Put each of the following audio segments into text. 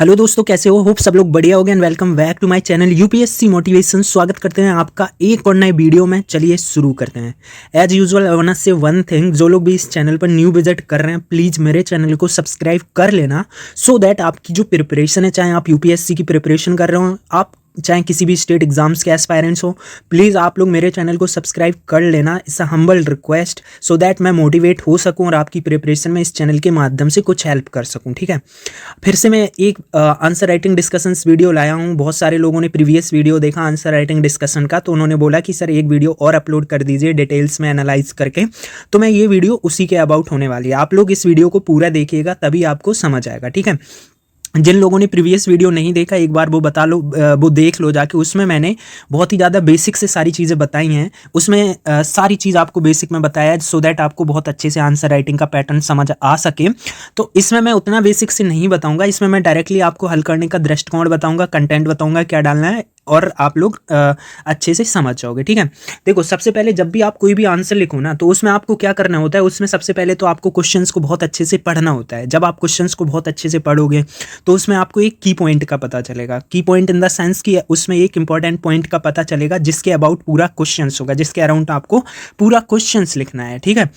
Hello दोस्तों, कैसे हो? होप सब लोग बढ़िया हो गए and welcome back to my channel UPSC motivation. स्वागत करते हैं आपका एक और नए वीडियो में। चलिए शुरू करते हैं। एज यूजुअल वन से वन थिंग, जो लोग भी इस चैनल पर न्यू विजिट कर रहे हैं प्लीज़ मेरे चैनल को सब्सक्राइब कर लेना, सो दैट आपकी जो प्रिपरेशन है, चाहे आप यूपीएससी की प्रिपरेशन कर रहे हो, आप चाहे किसी भी स्टेट एग्जाम्स के एस्पायरेंट्स हो, प्लीज़ आप लोग मेरे चैनल को सब्सक्राइब कर लेना। It's a humble request, so that मैं मोटिवेट हो सकूं और आपकी प्रिपरेशन में इस चैनल के माध्यम से कुछ हेल्प कर सकूं। ठीक है, फिर से मैं एक आंसर राइटिंग डिस्कशंस वीडियो लाया हूं। बहुत सारे लोगों ने प्रीवियस वीडियो देखा आंसर राइटिंग डिस्कशन का, तो उन्होंने बोला कि सर एक वीडियो और अपलोड कर दीजिए डिटेल्स में एनालाइज करके। तो मैं ये वीडियो उसी के अबाउट होने वाली है। आप लोग इस वीडियो को पूरा देखिएगा तभी आपको समझ आएगा। ठीक है, जिन लोगों ने प्रीवियस वीडियो नहीं देखा एक बार वो बता लो, वो देख लो जाके। उसमें मैंने बहुत ही ज़्यादा बेसिक से सारी चीज़ें बताई हैं। उसमें सारी चीज़ आपको बेसिक में बताया है, सो दैट आपको बहुत अच्छे से आंसर राइटिंग का पैटर्न समझ आ सके। तो इसमें मैं उतना बेसिक से नहीं बताऊंगा, इसमें मैं डायरेक्टली आपको हल करने का दृष्टिकोण बताऊंगा, कंटेंट बताऊंगा क्या डालना है, और आप लोग अच्छे से समझ जाओगे। ठीक है, देखो सबसे पहले जब भी आप कोई भी आंसर लिखो ना, तो उसमें आपको क्या करना होता है, उसमें सबसे पहले तो आपको क्वेश्चंस को बहुत अच्छे से पढ़ना होता है। जब आप क्वेश्चंस को बहुत अच्छे से पढ़ोगे तो उसमें आपको एक की पॉइंट का पता चलेगा। की पॉइंट इन द सेंस कि उसमें एक इंपॉर्टेंट पॉइंट का पता चलेगा जिसके अबाउट पूरा क्वेश्चंस होगा, जिसके अराउंड आपको पूरा क्वेश्चंस लिखना है। ठीक है,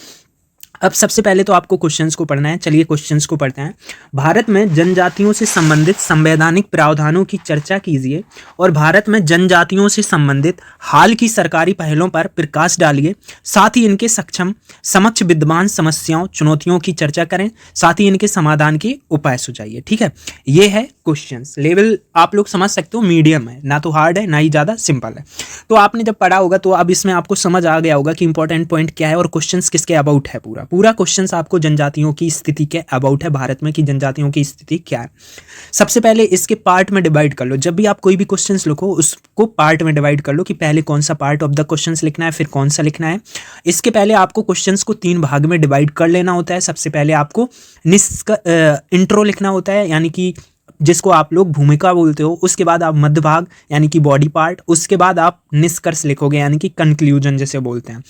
अब सबसे पहले तो आपको क्वेश्चंस को पढ़ना है। चलिए क्वेश्चंस को पढ़ते हैं। भारत में जनजातियों से संबंधित संवैधानिक प्रावधानों की चर्चा कीजिए और भारत में जनजातियों से संबंधित हाल की सरकारी पहलों पर प्रकाश डालिए। साथ ही इनके समक्ष विद्यमान समस्याओं चुनौतियों की चर्चा करें, साथ ही इनके समाधान के उपाय सुझाइए। ठीक है, ये है क्वेश्चंस। लेवल आप लोग समझ सकते हो मीडियम है, ना तो हार्ड है ना ही ज़्यादा सिंपल है। तो आपने जब पढ़ा होगा तो अब इसमें आपको समझ आ गया होगा कि इंपॉर्टेंट पॉइंट क्या है और क्वेश्चंस किसके अबाउट है। पूरा क्वेश्चंस आपको जनजातियों की स्थिति के अबाउट है, भारत में की जनजातियों की स्थिति क्या है। सबसे पहले इसके पार्ट में डिवाइड कर लो। जब भी आप कोई भी क्वेश्चंस लिखो उसको पार्ट में डिवाइड कर लो कि पहले कौन सा पार्ट ऑफ द क्वेश्चंस लिखना है, फिर कौन सा लिखना है। इसके पहले आपको क्वेश्चंस को 3 भाग में डिवाइड कर लेना होता है। सबसे पहले आपको इंट्रो लिखना होता है, यानी कि जिसको आप लोग भूमिका बोलते हो। उसके बाद आप मध्य भाग यानी कि बॉडी पार्ट, उसके बाद आप निष्कर्ष लिखोगे यानी कि कंक्लूजन जिसे बोलते हैं।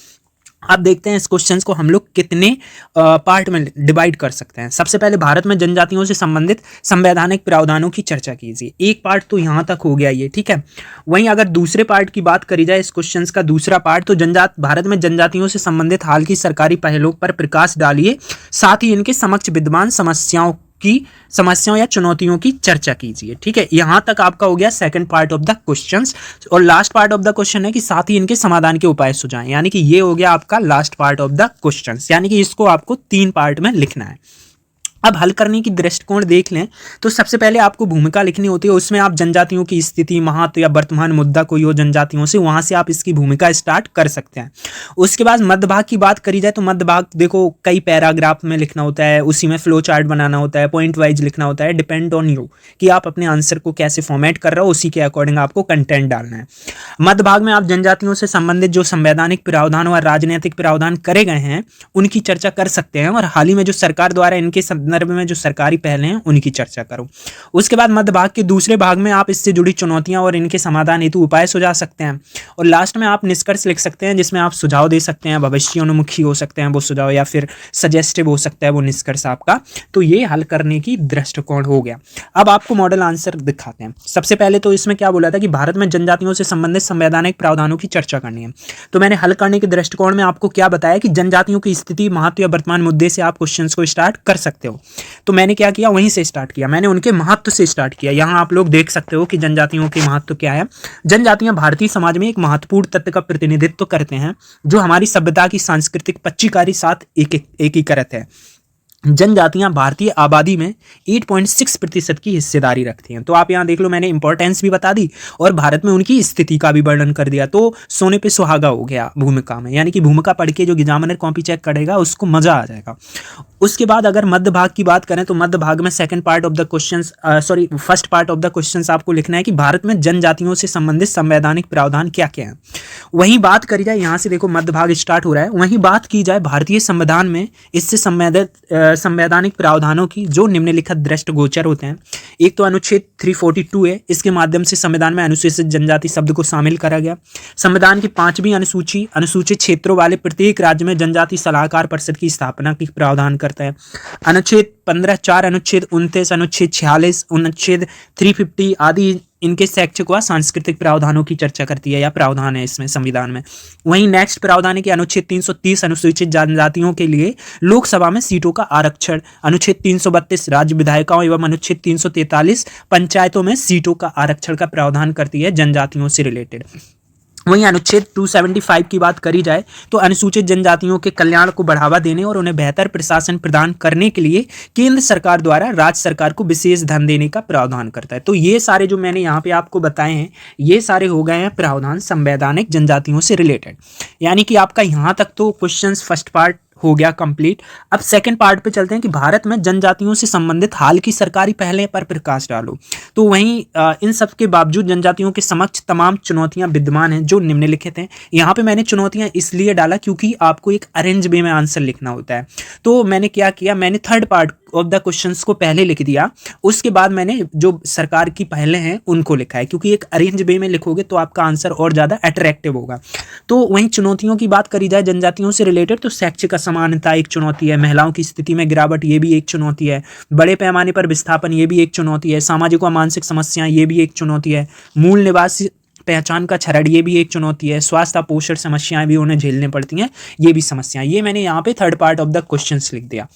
अब देखते हैं इस क्वेश्चंस को हम लोग कितने पार्ट में डिवाइड कर सकते हैं। सबसे पहले भारत में जनजातियों से संबंधित संवैधानिक प्रावधानों की चर्चा कीजिए। एक पार्ट तो यहाँ तक हो गया ये। ठीक है, वहीं अगर दूसरे पार्ट की बात करी जाए इस क्वेश्चंस का दूसरा पार्ट, तो भारत में जनजातियों से संबंधित हाल की सरकारी पहलों पर प्रकाश डालिए, साथ ही इनके समक्ष विद्यमान समस्याओं या चुनौतियों की चर्चा कीजिए। ठीक है, यहां तक आपका हो गया second part of the questions. और last part of the question है कि साथ ही इनके समाधान के उपाय सुझाएं, यानी कि ये हो गया आपका last part of the questions, यानी कि इसको आपको 3 पार्ट में लिखना है। अब हल करने की दृष्टिकोण देख लें तो सबसे पहले आपको भूमिका लिखनी होती है। उसमें आप जनजातियों की स्थिति, महत्व या वर्तमान मुद्दा कोई हो जनजातियों से, वहां से आप इसकी भूमिका स्टार्ट कर सकते हैं। उसके बाद मध्य भाग की बात करी जाए तो मध्य भाग देखो कई पैराग्राफ में लिखना होता है, उसी में फ्लो चार्ट बनाना होता है, पॉइंट वाइज लिखना होता है। डिपेंड ऑन यू कि आप अपने आंसर को कैसे फॉर्मेट कर रहे हो, उसी के अकॉर्डिंग आपको कंटेंट डालना है। मध्य भाग में आप जनजातियों से संबंधित जो संवैधानिक प्रावधान और राजनीतिक प्रावधान करे गए हैं उनकी चर्चा कर सकते हैं, और हाल ही में जो सरकार द्वारा इनके में जो सरकारी पहले हैं उनकी चर्चा करो। उसके बाद मध्य भाग के दूसरे भाग में आप इससे जुड़ी चुनौतियां और इनके समाधान हेतु उपाय सुझा सकते हैं। और लास्ट में आप निष्कर्ष लिख सकते हैं जिसमें आप सुझाव दे सकते हैं, भविष्योन्मुखी हो सकते हैं वो सुझाव, या फिर सजेस्टिव हो सकता है वो निष्कर्ष आपका। तो ये हल करने की दृष्टिकोण हो गया। अब आपको मॉडल आंसर दिखाते हैं। सबसे पहले तो इसमें क्या बोला था कि भारत में जनजातियों से संबंधित संवैधानिक प्रावधानों की चर्चा करनी है। तो मैंने हल करने के दृष्टिकोण में आपको क्या बताया कि जनजातियों की स्थिति, महत्व या वर्तमान मुद्दे से आप क्वेश्चंस को स्टार्ट कर सकते हो। तो मैंने क्या किया, वहीं से स्टार्ट किया। मैंने उनके महत्व से स्टार्ट किया। यहाँ आप लोग देख सकते हो कि जनजातियों के महत्व क्या है। जनजातियां भारतीय समाज में एक महत्वपूर्ण तत्व का प्रतिनिधित्व करते हैं जो हमारी सभ्यता की सांस्कृतिक पच्चीकारी साथ एकीकृत है। जनजातियां भारतीय आबादी में 8.6% की हिस्सेदारी रखती हैं। तो आप यहाँ देख लो, मैंने इंपॉर्टेंस भी बता दी और भारत में उनकी स्थिति का भी वर्णन कर दिया। तो सोने पे सुहागा हो गया भूमिका में, यानी कि भूमिका पढ़ के जो एग्जामिनर कॉपी चेक करेगा उसको मजा आ जाएगा। उसके बाद अगर मध्य भाग की बात करें तो मध्य भाग में first part of the questions आपको लिखना है कि भारत में जनजातियों से संबंधित संवैधानिक प्रावधान क्या क्या है। वहीं बात करी जाए, यहाँ से देखो मध्य भाग स्टार्ट हो रहा है, वहीं बात की जाए भारतीय संविधान में इससे संबंधित संवैधानिक प्रावधानों की जो निम्नलिखित दृष्टिगोचर होते हैं। एक तो अनुच्छेद 342 है, इसके माध्यम से संविधान में अनुसूचित जनजाति शब्द को शामिल करा गया। संविधान की 5वीं अनुसूची अनुसूचित क्षेत्रों वाले प्रत्येक राज्य में जनजाति सलाहकार परिषद की स्थापना की प्रावधान करती करता है। अनुच्छेद 15(4), अनुच्छेद 29, अनुच्छेद 46, अनुच्छेद 350 आदि इनके शैक्षिक व सांस्कृतिक प्रावधानों की चर्चा करती है या प्रावधान है इसमें संविधान में। वहीं नेक्स्ट प्रावधान है कि अनुच्छेद 330 अनुसूचित जनजातियों के लिए लोकसभा में सीटों का आरक्षण, अनुच्छेद 332 राज्य विधायिकाओं एवं अनुच्छेद 343 पंचायतों में सीटों का आरक्षण का प्रावधान करती है जनजातियों से रिलेटेड। वहीं अनुच्छेद 275 की बात करी जाए तो अनुसूचित जनजातियों के कल्याण को बढ़ावा देने और उन्हें बेहतर प्रशासन प्रदान करने के लिए केंद्र सरकार द्वारा राज्य सरकार को विशेष धन देने का प्रावधान करता है। तो ये सारे जो मैंने यहाँ पे आपको बताए हैं ये सारे हो गए हैं प्रावधान संवैधानिक जनजातियों से रिलेटेड। यानी कि आपका यहाँ तक तो क्वेश्चंस फर्स्ट पार्ट हो गया कंप्लीट। अब सेकंड पार्ट पे चलते हैं कि भारत में जनजातियों से संबंधित हाल की सरकारी पहलें पर प्रकाश डालो। तो वहीं इन सब के बावजूद जनजातियों के समक्ष तमाम चुनौतियां विद्यमान हैं जो निम्नलिखित हैं। यहाँ पे मैंने चुनौतियां इसलिए डाला क्योंकि आपको एक अरेंज वे में आंसर लिखना होता है। तो मैंने क्या किया, मैंने third part of the questions को पहले लिख दिया, उसके बाद मैंने जो सरकार की पहले हैं उनको लिखा है, क्योंकि एक अरेंज वे में लिखोगे तो आपका आंसर और ज़्यादा अट्रैक्टिव होगा। तो वहीं चुनौतियों की बात करी जाए जनजातियों से रिलेटेड तो शैक्षिक असमानता एक चुनौती है, महिलाओं की स्थिति में गिरावट ये भी एक चुनौती है, बड़े पैमाने पर विस्थापन ये भी एक चुनौती है, सामाजिक व मानसिक समस्याएं ये भी एक चुनौती है, मूल निवासी पहचान का क्षरण ये भी एक चुनौती है, स्वास्थ्य पोषण समस्याएं भी उन्हें झेलने पड़ती हैं ये भी समस्याएं। ये मैंने यहाँ पे third part of the questions लिख दिया।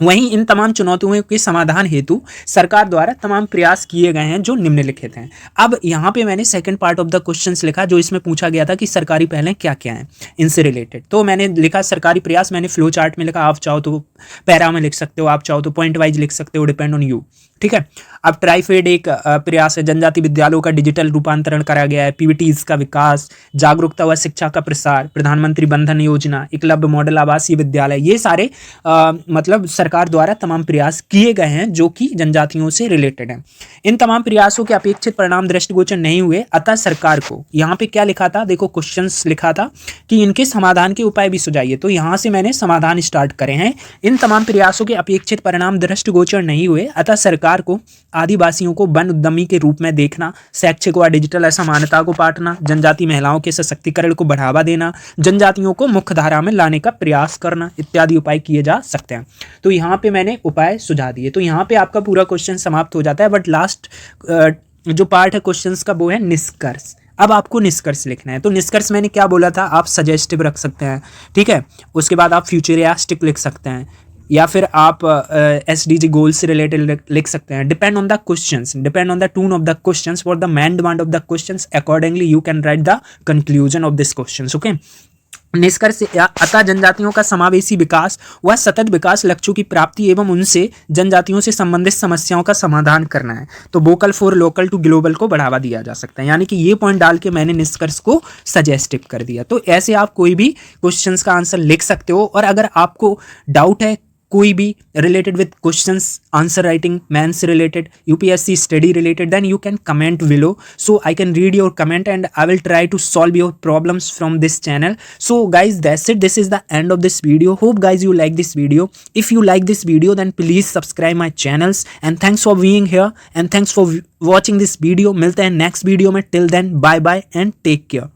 वहीं इन तमाम चुनौतियों के समाधान हेतु सरकार द्वारा तमाम प्रयास किए गए हैं जो निम्नलिखित हैं। अब यहाँ पे मैंने second part of the questions लिखा जो इसमें पूछा गया था कि सरकारी पहलें क्या क्या हैं इनसे रिलेटेड। तो मैंने लिखा सरकारी प्रयास, मैंने फ्लो चार्ट में लिखा, आप चाहो तो पैरा में लिख सकते हो, आप चाहो तो पॉइंट वाइज लिख सकते हो, डिपेंड ऑन यू। ठीक है। अब ट्राइफेड एक प्रयास है, जनजाति विद्यालयों का डिजिटल रूपांतरण करा गया है, पीवीटीज का विकास, जागरूकता व शिक्षा का प्रसार, प्रधानमंत्री बंधन योजना, एकलव्य मॉडल आवासीय विद्यालय, ये सारे मतलब सरकार द्वारा तमाम प्रयास किए गए हैं जो कि जनजातियों से रिलेटेड हैं। इन तमाम प्रयासों के अपेक्षित परिणाम दृष्टिगोचर नहीं हुए, अतः सरकार को यहाँ पे क्या लिखा था, देखो क्वेश्चंस लिखा था कि इनके समाधान के उपाय भी सुझाइए। तो यहाँ से मैंने समाधान स्टार्ट करे हैं। इन तमाम प्रयासों के अपेक्षित परिणाम दृष्टिगोचर नहीं हुए, अतः सरकार को आदिवासियों को वन उद्यमी के रूप में देखना, शैक्षिक व डिजिटल असमानता को पाटना, जनजाति महिलाओं के सशक्तिकरण को बढ़ावा देना, जनजातियों को मुख्य धारा में लाने का प्रयास करना इत्यादि उपाय किए जा सकते हैं। तो यहाँ पे मैंने उपाय सुझा दिए। तो यहाँ पे आपका पूरा क्वेश्चन समाप्त हो जाता है। बट लास्ट जो पार्ट है क्वेश्चंस का वो है निष्कर्ष। अब आपको निष्कर्ष लिखना है। तो निष्कर्ष मैंने क्या बोला था, आप सजेस्टिव रख सकते हैं, ठीक है। उसके बाद आप फ्यूचरिस्टिक लिख सकते हैं, या फिर आप SDG गोल से रिलेटेड लिख सकते हैं। Depend on the questions, depend on the tone of the questions, for the main demand of the questions accordingly you can write the conclusion of this questions. Okay. निष्कर्ष, अतः जनजातियों का समावेशी विकास व सतत विकास लक्ष्यों की प्राप्ति एवं उनसे जनजातियों से संबंधित समस्याओं का समाधान करना है। तो vocal for local to global को बढ़ावा दिया जा सकता है। यानी कि ये पॉइंट डाल के मैंने निष्कर्ष को सजेस्टिव कर दिया। तो ऐसे आप कोई भी क्वेश्चंस का आंसर लिख सकते हो। और अगर आपको डाउट है कोई भी related with questions, answer writing, maths से related, UPSC study related, then you can comment below, so I can read your comment and I will try to solve your problems from this channel. So guys, that's it. This is the end of this video. Hope guys you like this video. If you like this video then please subscribe my channels and thanks for being here and thanks for watching this video. मिलते हैं next video में. Till then bye bye and take care.